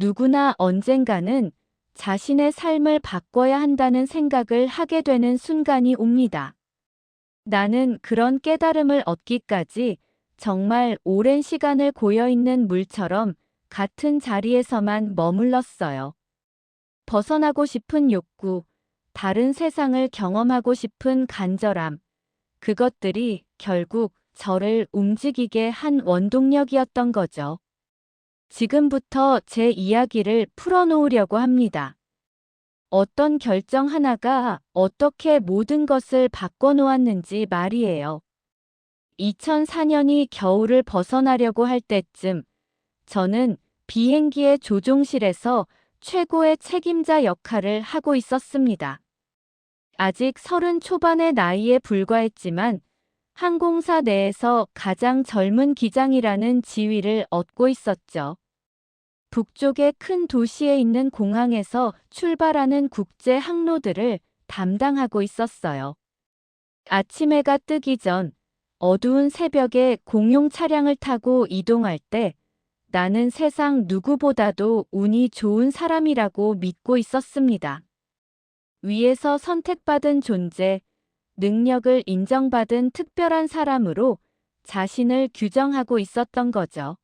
누구나 언젠가는 자신의 삶을 바꿔야 한다는 생각을 하게 되는 순간이 옵니다. 나는 그런 깨달음을 얻기까지 정말 오랜 시간을 고여있는 물처럼 같은 자리에서만 머물렀어요. 벗어나고 싶은 욕구, 다른 세상을 경험하고 싶은 간절함, 그것들이 결국 저를 움직이게 한 원동력이었던 거죠. 지금부터 제 이야기를 풀어놓으려고 합니다. 어떤 결정 하나가 어떻게 모든 것을 바꿔놓았는지 말이에요. 2004년이 겨울을 벗어나려고 할 때쯤 저는 비행기의 조종실에서 최고의 책임자 역할을 하고 있었습니다. 아직 30 초반의 나이에 불과했지만 항공사 내에서 가장 젊은 기장이라는 지위를 얻고 있었죠. 북쪽의 큰 도시에 있는 공항에서 출발하는 국제 항로들을 담당하고 있었어요. 아침 해가 뜨기 전 어두운 새벽에 공용 차량을 타고 이동할 때 나는 세상 누구보다도 운이 좋은 사람이라고 믿고 있었습니다. 위에서 선택받은 존재, 능력을 인정받은 특별한 사람으로 자신을 규정하고 있었던 거죠.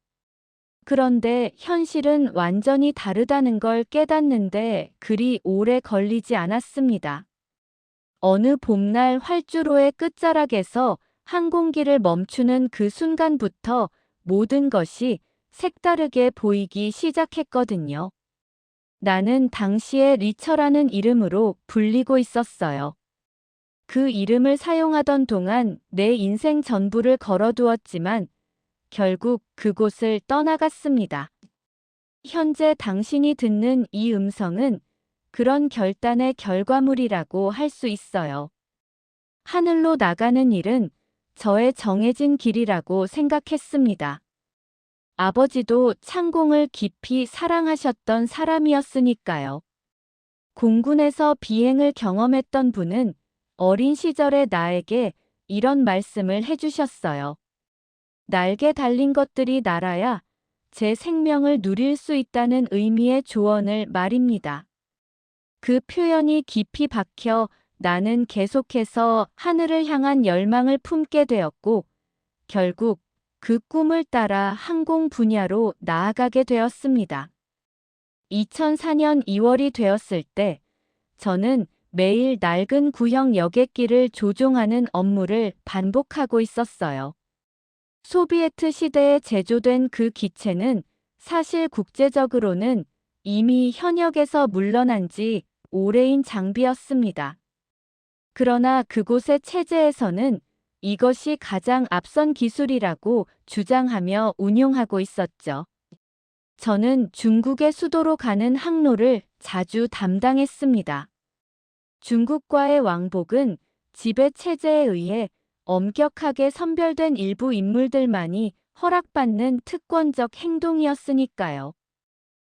그런데 현실은 완전히 다르다는 걸 깨닫는데 그리 오래 걸리지 않았습니다. 어느 봄날 활주로의 끝자락에서 항공기를 멈추는 그 순간부터 모든 것이 색다르게 보이기 시작했거든요. 나는 당시에 리처라는 이름으로 불리고 있었어요. 그 이름을 사용하던 동안 내 인생 전부를 걸어두었지만 결국 그곳을 떠나갔습니다. 현재 당신이 듣는 이 음성은 그런 결단의 결과물이라고 할 수 있어요. 하늘로 나가는 일은 저의 정해진 길이라고 생각했습니다. 아버지도 창공을 깊이 사랑하셨던 사람이었으니까요. 공군에서 비행을 경험했던 분은 어린 시절의 나에게 이런 말씀을 해주셨어요. 날개 달린 것들이 날아야 제 생명을 누릴 수 있다는 의미의 조언을 말입니다. 그 표현이 깊이 박혀 나는 계속해서 하늘을 향한 열망을 품게 되었고 결국 그 꿈을 따라 항공 분야로 나아가게 되었습니다. 2004년 2월이 되었을 때 저는 매일 낡은 구형 여객기를 조종하는 업무를 반복하고 있었어요. 소비에트 시대에 제조된 그 기체는 사실 국제적으로는 이미 현역에서 물러난 지 오래인 장비였습니다. 그러나 그곳의 체제에서는 이것이 가장 앞선 기술이라고 주장하며 운용하고 있었죠. 저는 중국의 수도로 가는 항로를 자주 담당했습니다. 중국과의 왕복은 지배 체제에 의해 엄격하게 선별된 일부 인물들만이 허락받는 특권적 행동이었으니까요.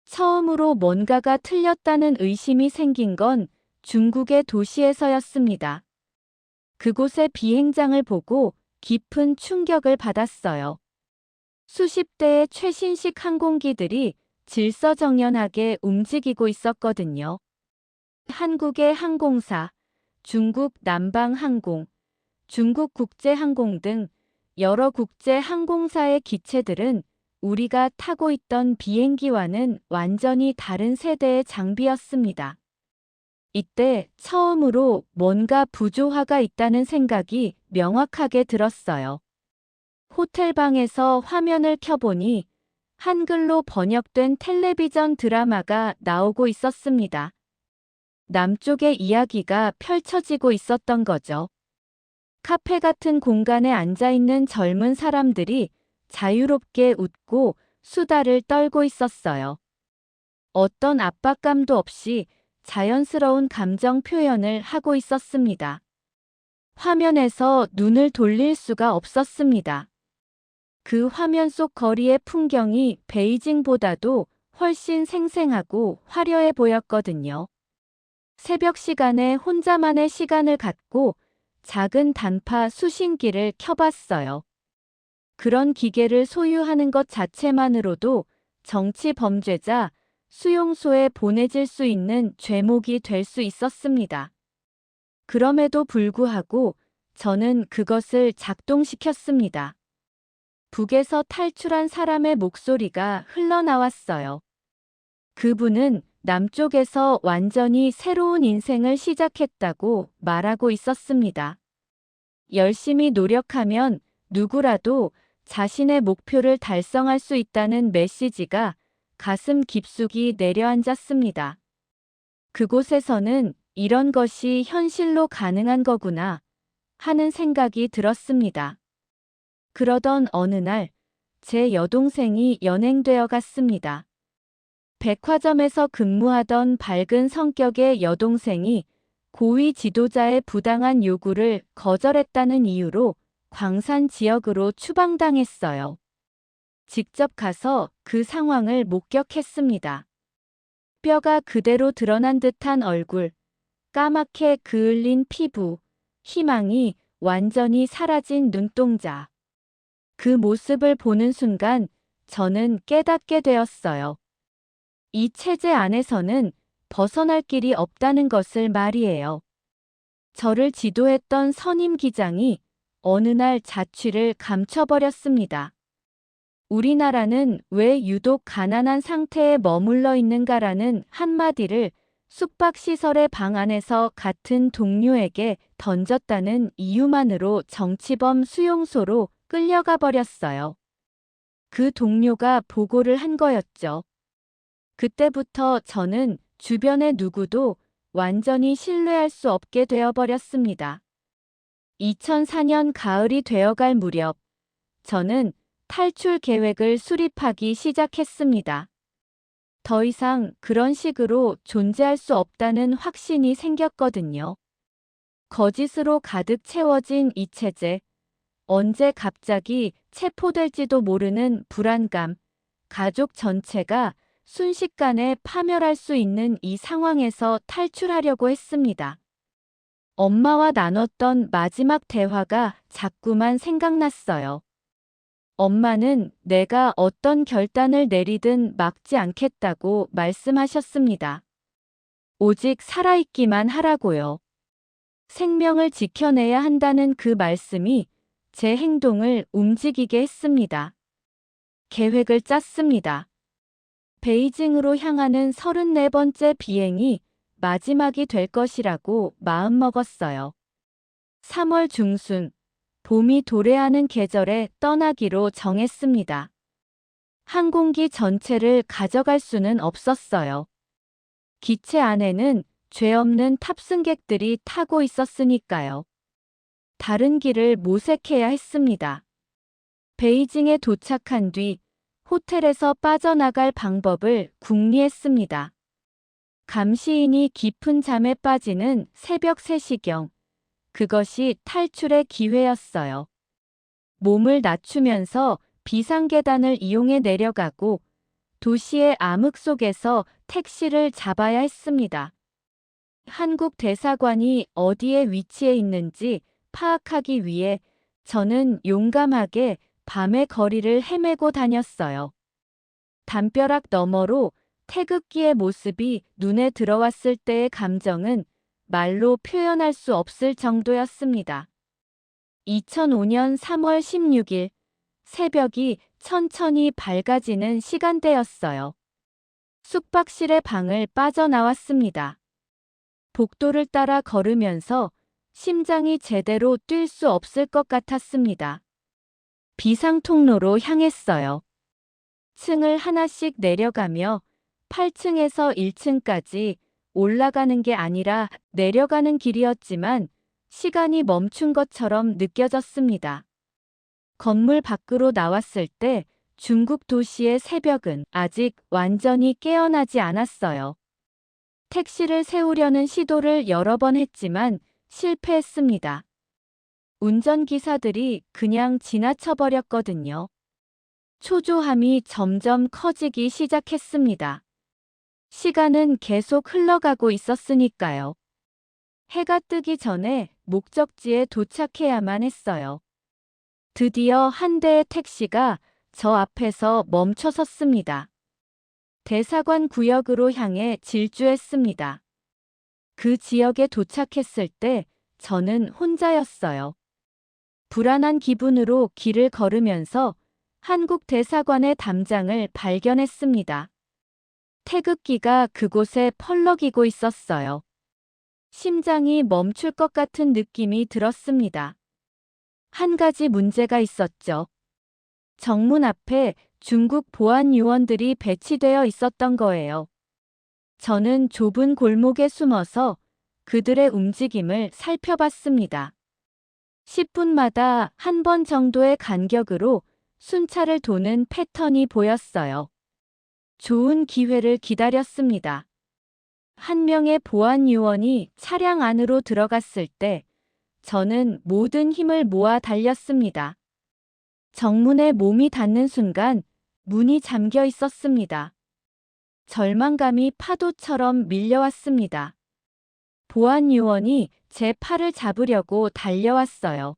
처음으로 뭔가가 틀렸다는 의심이 생긴 건 중국의 도시에서였습니다. 그곳의 비행장을 보고 깊은 충격을 받았어요. 수십 대의 최신식 항공기들이 질서정연하게 움직이고 있었거든요. 한국의 항공사, 중국 남방항공, 중국 국제항공 등 여러 국제 항공사의 기체들은 우리가 타고 있던 비행기와는 완전히 다른 세대의 장비였습니다. 이때 처음으로 뭔가 부조화가 있다는 생각이 명확하게 들었어요. 호텔방에서 화면을 켜보니 한글로 번역된 텔레비전 드라마가 나오고 있었습니다. 남쪽의 이야기가 펼쳐지고 있었던 거죠. 카페 같은 공간에 앉아있는 젊은 사람들이 자유롭게 웃고 수다를 떨고 있었어요. 어떤 압박감도 없이 자연스러운 감정 표현을 하고 있었습니다. 화면에서 눈을 돌릴 수가 없었습니다. 그 화면 속 거리의 풍경이 베이징보다도 훨씬 생생하고 화려해 보였거든요. 새벽 시간에 혼자만의 시간을 갖고 작은 단파 수신기를 켜봤어요. 그런 기계를 소유하는 것 자체만으로도 정치 범죄자, 수용소에 보내질 수 있는 죄목이 될 수 있었습니다. 그럼에도 불구하고 저는 그것을 작동시켰습니다. 북에서 탈출한 사람의 목소리가 흘러나왔어요. 그분은 남쪽에서 완전히 새로운 인생을 시작했다고 말하고 있었습니다. 열심히 노력하면 누구라도 자신의 목표를 달성할 수 있다는 메시지가 가슴 깊숙이 내려앉았습니다. 그곳에서는 이런 것이 현실로 가능한 거구나 하는 생각이 들었습니다. 그러던 어느 날, 제 여동생이 연행되어 갔습니다. 백화점에서 근무하던 밝은 성격의 여동생이 고위 지도자의 부당한 요구를 거절했다는 이유로 광산 지역으로 추방당했어요. 직접 가서 그 상황을 목격했습니다. 뼈가 그대로 드러난 듯한 얼굴, 까맣게 그을린 피부, 희망이 완전히 사라진 눈동자. 그 모습을 보는 순간 저는 깨닫게 되었어요. 이 체제 안에서는 벗어날 길이 없다는 것을 말이에요. 저를 지도했던 선임 기장이 어느 날 자취를 감춰버렸습니다. 우리나라는 왜 유독 가난한 상태에 머물러 있는가라는 한마디를 숙박시설의 방 안에서 같은 동료에게 던졌다는 이유만으로 정치범 수용소로 끌려가 버렸어요. 그 동료가 보고를 한 거였죠. 그때부터 저는 주변의 누구도 완전히 신뢰할 수 없게 되어버렸습니다. 2004년 가을이 되어갈 무렵, 저는 탈출 계획을 수립하기 시작했습니다. 더 이상 그런 식으로 존재할 수 없다는 확신이 생겼거든요. 거짓으로 가득 채워진 이 체제, 언제 갑자기 체포될지도 모르는 불안감, 가족 전체가 순식간에 파멸할 수 있는 이 상황에서 탈출하려고 했습니다. 엄마와 나눴던 마지막 대화가 자꾸만 생각났어요. 엄마는 내가 어떤 결단을 내리든 막지 않겠다고 말씀하셨습니다. 오직 살아있기만 하라고요. 생명을 지켜내야 한다는 그 말씀이 제 행동을 움직이게 했습니다. 계획을 짰습니다. 베이징으로 향하는 34번째 비행이 마지막이 될 것이라고 마음먹었어요. 3월 중순, 봄이 도래하는 계절에 떠나기로 정했습니다. 항공기 전체를 가져갈 수는 없었어요. 기체 안에는 죄 없는 탑승객들이 타고 있었으니까요. 다른 길을 모색해야 했습니다. 베이징에 도착한 뒤 호텔에서 빠져나갈 방법을 궁리했습니다. 감시인이 깊은 잠에 빠지는 새벽 3시경, 그것이 탈출의 기회였어요. 몸을 낮추면서 비상계단을 이용해 내려가고 도시의 암흑 속에서 택시를 잡아야 했습니다. 한국 대사관이 어디에 위치해 있는지 파악하기 위해 저는 용감하게 밤의 거리를 헤매고 다녔어요. 담벼락 너머로 태극기의 모습이 눈에 들어왔을 때의 감정은 말로 표현할 수 없을 정도였습니다. 2005년 3월 16일 새벽이 천천히 밝아지는 시간대였어요. 숙박실의 방을 빠져나왔습니다. 복도를 따라 걸으면서 심장이 제대로 뛸 수 없을 것 같았습니다. 비상통로로 향했어요. 층을 하나씩 내려가며 8층에서 1층까지 올라가는 게 아니라 내려가는 길이었지만 시간이 멈춘 것처럼 느껴졌습니다. 건물 밖으로 나왔을 때 중국 도시의 새벽은 아직 완전히 깨어나지 않았어요. 택시를 세우려는 시도를 여러 번 했지만 실패했습니다. 운전기사들이 그냥 지나쳐버렸거든요. 초조함이 점점 커지기 시작했습니다. 시간은 계속 흘러가고 있었으니까요. 해가 뜨기 전에 목적지에 도착해야만 했어요. 드디어 한 대의 택시가 저 앞에서 멈춰 섰습니다. 대사관 구역으로 향해 질주했습니다. 그 지역에 도착했을 때 저는 혼자였어요. 불안한 기분으로 길을 걸으면서 한국 대사관의 담장을 발견했습니다. 태극기가 그곳에 펄럭이고 있었어요. 심장이 멈출 것 같은 느낌이 들었습니다. 한 가지 문제가 있었죠. 정문 앞에 중국 보안 요원들이 배치되어 있었던 거예요. 저는 좁은 골목에 숨어서 그들의 움직임을 살펴봤습니다. 10분마다 한 번 정도의 간격으로 순찰을 도는 패턴이 보였어요. 좋은 기회를 기다렸습니다. 한 명의 보안 요원이 차량 안으로 들어갔을 때 저는 모든 힘을 모아 달렸습니다. 정문에 몸이 닿는 순간 문이 잠겨 있었습니다. 절망감이 파도처럼 밀려왔습니다. 보안 요원이 제 팔을 잡으려고 달려왔어요.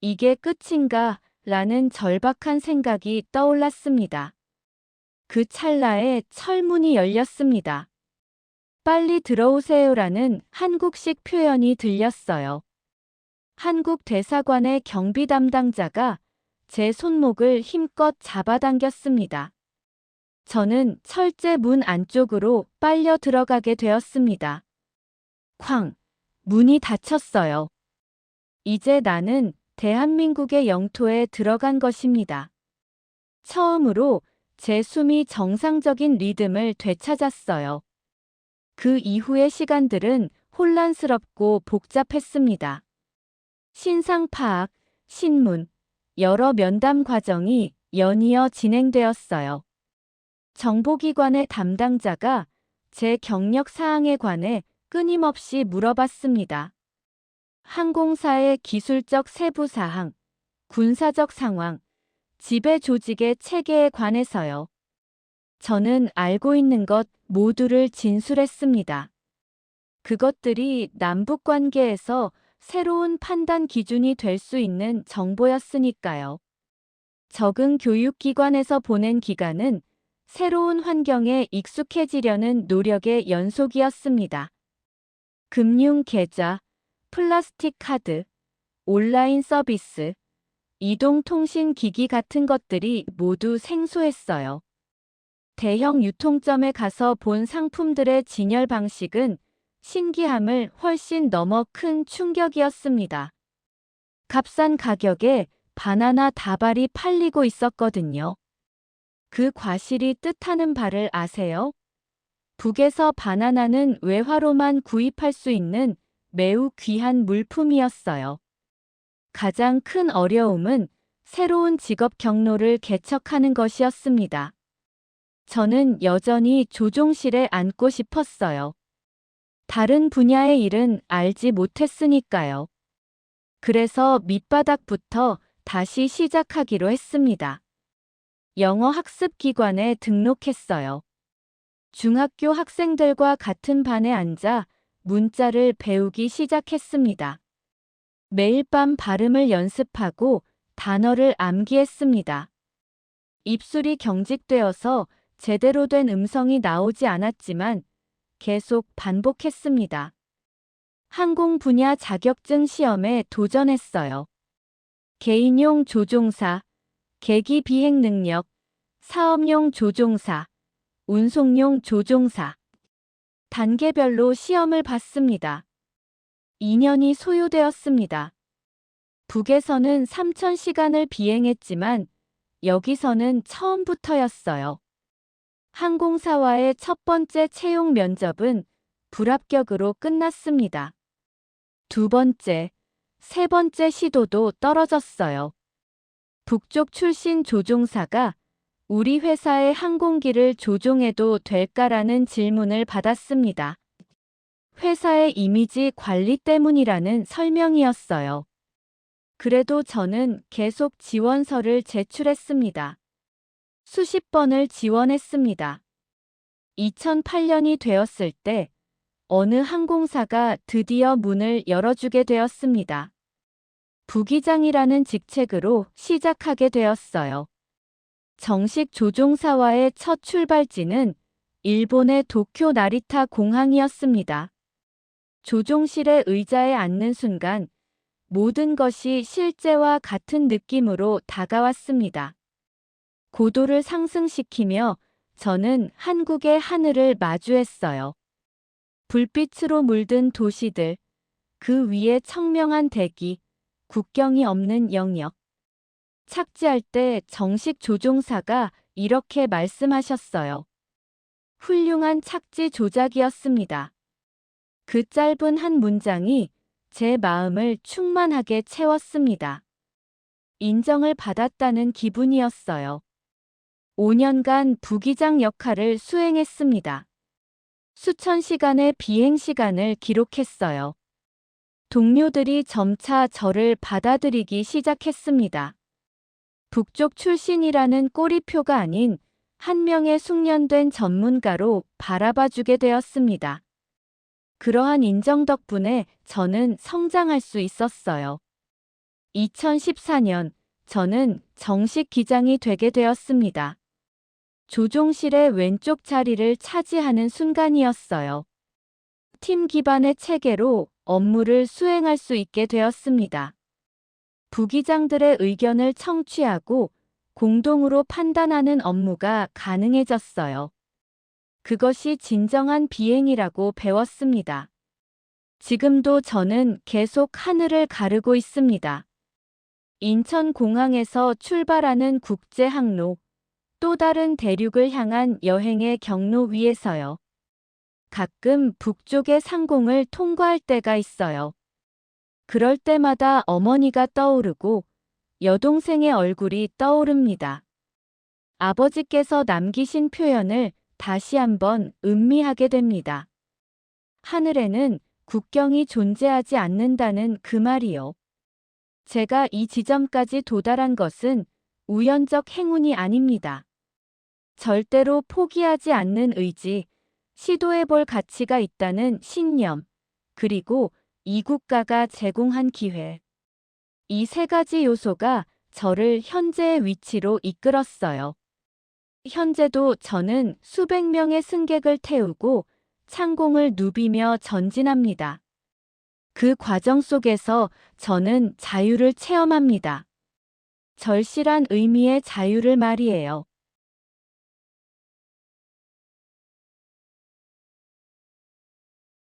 이게 끝인가? 라는 절박한 생각이 떠올랐습니다. 그 찰나에 철문이 열렸습니다. 빨리 들어오세요라는 한국식 표현이 들렸어요. 한국 대사관의 경비 담당자가 제 손목을 힘껏 잡아당겼습니다. 저는 철제 문 안쪽으로 빨려 들어가게 되었습니다. 쾅! 문이 닫혔어요. 이제 나는 대한민국의 영토에 들어간 것입니다. 처음으로 제 숨이 정상적인 리듬을 되찾았어요. 그 이후의 시간들은 혼란스럽고 복잡했습니다. 신상 파악, 신문, 여러 면담 과정이 연이어 진행되었어요. 정보기관의 담당자가 제 경력 사항에 관해 끊임없이 물어봤습니다. 항공사의 기술적 세부 사항, 군사적 상황, 지배 조직의 체계에 관해서요. 저는 알고 있는 것 모두를 진술했습니다. 그것들이 남북 관계에서 새로운 판단 기준이 될 수 있는 정보였으니까요. 적응 교육기관에서 보낸 기간은 새로운 환경에 익숙해지려는 노력의 연속이었습니다. 금융 계좌, 플라스틱 카드, 온라인 서비스, 이동통신기기 같은 것들이 모두 생소했어요. 대형 유통점에 가서 본 상품들의 진열 방식은 신기함을 훨씬 넘어 큰 충격이었습니다. 값싼 가격에 바나나 다발이 팔리고 있었거든요. 그 과실이 뜻하는 바를 아세요? 북에서 바나나는 외화로만 구입할 수 있는 매우 귀한 물품이었어요. 가장 큰 어려움은 새로운 직업 경로를 개척하는 것이었습니다. 저는 여전히 조종실에 앉고 싶었어요. 다른 분야의 일은 알지 못했으니까요. 그래서 밑바닥부터 다시 시작하기로 했습니다. 영어 학습 기관에 등록했어요. 중학교 학생들과 같은 반에 앉아 문자를 배우기 시작했습니다. 매일 밤 발음을 연습하고 단어를 암기했습니다. 입술이 경직되어서 제대로 된 음성이 나오지 않았지만 계속 반복했습니다. 항공 분야 자격증 시험에 도전했어요. 개인용 조종사, 계기 비행 능력, 사업용 조종사, 운송용 조종사. 단계별로 시험을 봤습니다. 2년이 소요되었습니다. 북에서는 3,000시간을 비행했지만 여기서는 처음부터였어요. 항공사와의 첫 번째 채용 면접은 불합격으로 끝났습니다. 두 번째, 세 번째 시도도 떨어졌어요. 북쪽 출신 조종사가 우리 회사의 항공기를 조종해도 될까라는 질문을 받았습니다. 회사의 이미지 관리 때문이라는 설명이었어요. 그래도 저는 계속 지원서를 제출했습니다. 수십 번을 지원했습니다. 2008년이 되었을 때 어느 항공사가 드디어 문을 열어주게 되었습니다. 부기장이라는 직책으로 시작하게 되었어요. 정식 조종사와의 첫 출발지는 일본의 도쿄 나리타 공항이었습니다. 조종실의 의자에 앉는 순간 모든 것이 실제와 같은 느낌으로 다가왔습니다. 고도를 상승시키며 저는 한국의 하늘을 마주했어요. 불빛으로 물든 도시들, 그 위에 청명한 대기, 국경이 없는 영역. 착지할 때 정식 조종사가 이렇게 말씀하셨어요. 훌륭한 착지 조작이었습니다. 그 짧은 한 문장이 제 마음을 충만하게 채웠습니다. 인정을 받았다는 기분이었어요. 5년간 부기장 역할을 수행했습니다. 수천 시간의 비행 시간을 기록했어요. 동료들이 점차 저를 받아들이기 시작했습니다. 북쪽 출신이라는 꼬리표가 아닌 한 명의 숙련된 전문가로 바라봐주게 되었습니다. 그러한 인정 덕분에 저는 성장할 수 있었어요. 2014년 저는 정식 기장이 되게 되었습니다. 조종실의 왼쪽 자리를 차지하는 순간이었어요. 팀 기반의 체계로 업무를 수행할 수 있게 되었습니다. 부기장들의 의견을 청취하고 공동으로 판단하는 업무가 가능해졌어요. 그것이 진정한 비행이라고 배웠습니다. 지금도 저는 계속 하늘을 가르고 있습니다. 인천공항에서 출발하는 국제 항로, 또 다른 대륙을 향한 여행의 경로 위에서요. 가끔 북쪽의 상공을 통과할 때가 있어요. 그럴 때마다 어머니가 떠오르고 여동생의 얼굴이 떠오릅니다. 아버지께서 남기신 표현을 다시 한번 음미하게 됩니다. 하늘에는 국경이 존재하지 않는다는 그 말이요. 제가 이 지점까지 도달한 것은 우연적 행운이 아닙니다. 절대로 포기하지 않는 의지, 시도해볼 가치가 있다는 신념, 그리고 이 국가가 제공한 기회. 이 세 가지 요소가 저를 현재의 위치로 이끌었어요. 현재도 저는 수백 명의 승객을 태우고 창공을 누비며 전진합니다. 그 과정 속에서 저는 자유를 체험합니다. 절실한 의미의 자유를 말이에요.